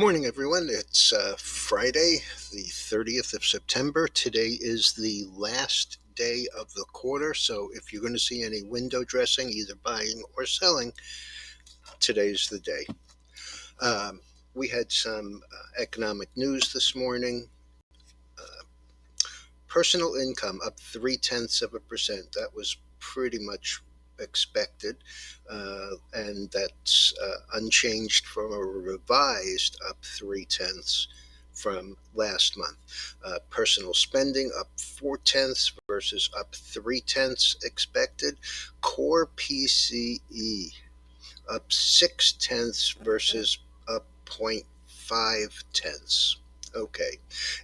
Morning, everyone. It's Friday, the 30th of September. Today is the last day of the quarter, so if you're going to see any window dressing, either buying or selling, today's the day. We had some economic news this morning. Personal income up 0.3%. That was pretty much expected, and that's unchanged from a revised up 0.3 from last month. Personal spending up 0.4 versus up 0.3 expected. Core PCE up 0.6 versus up 0.5. Okay,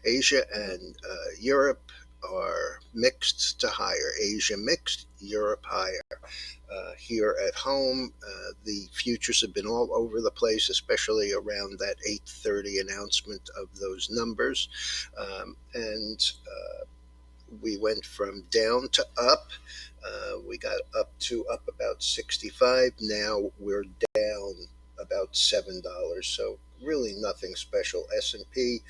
Asia and Europe are mixed to higher. Asia mixed, Europe higher. Here at home, the futures have been all over the place, especially around that 8:30 announcement of those numbers, and we went from down to up. We got up about 65. Now we're down about $7. So really nothing special. S&P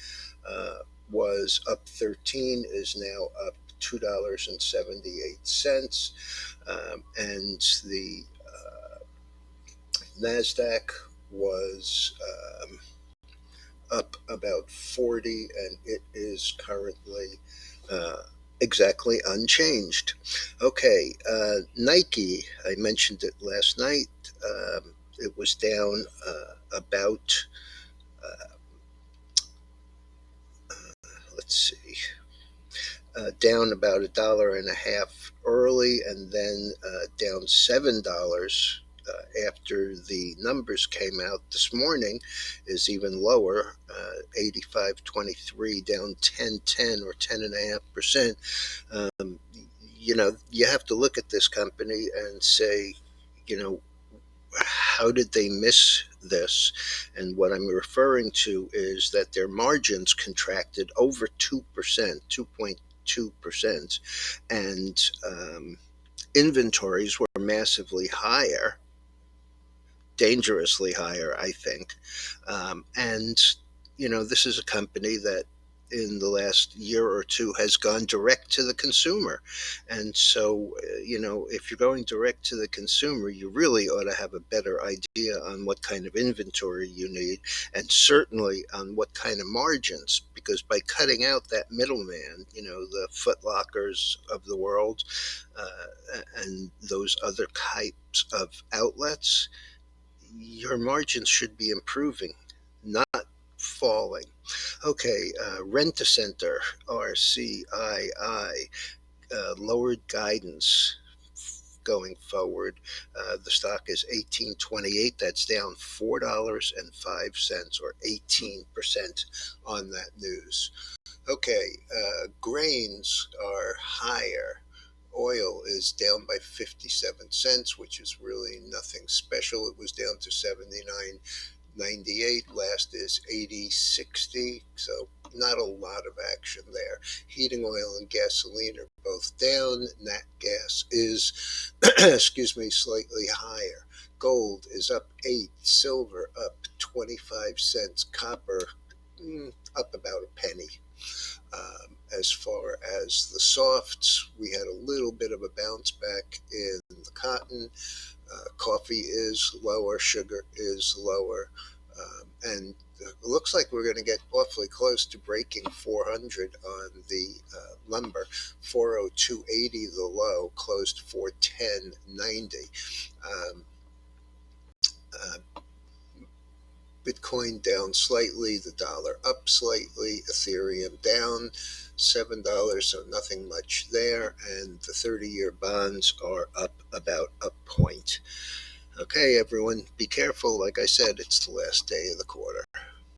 was up 13, is now up $2.78, and the Nasdaq was up about 40, and it is currently exactly unchanged. Okay, Nike, I mentioned it last night. It was down about, let's see, down about $1.50 early, and then down $7 after the numbers came out this morning, is even lower, 85.23, down 10.10 or 10.5%. You have to look at this company and say, how did they miss this? And what I'm referring to is that their margins contracted over 2%, 2.2%, and inventories were massively higher, dangerously higher, I think. And this is a company that in the last year or two has gone direct to the consumer. And so, if you're going direct to the consumer, you really ought to have a better idea on what kind of inventory you need, and certainly on what kind of margins, because by cutting out that middleman, the Foot Lockers of the world, and those other types of outlets, your margins should be improving, not falling. Okay, Rent-A-Center, RCII, lowered guidance going forward. The stock is 18.28. That's down $4.05 or 18% on that news. Okay, grains are higher. Oil is down by 57 cents, which is really nothing special. It was down to 79.98. Last is 80.60. So not a lot of action there. Heating oil and gasoline are both down. Nat gas is, slightly higher. Gold is up 8. Silver up 25 cents. Copper up about a penny. As far as the softs, we had a little bit of a bounce back in the cotton. Coffee is lower, sugar is lower, and it looks like we're going to get awfully close to breaking 400 on the lumber. 402.80 the low, closed 410.90. Bitcoin down slightly, the dollar up slightly, Ethereum down $7, so nothing much there, and the 30-year bonds are up about a point. Okay, everyone, be careful. Like I said, it's the last day of the quarter.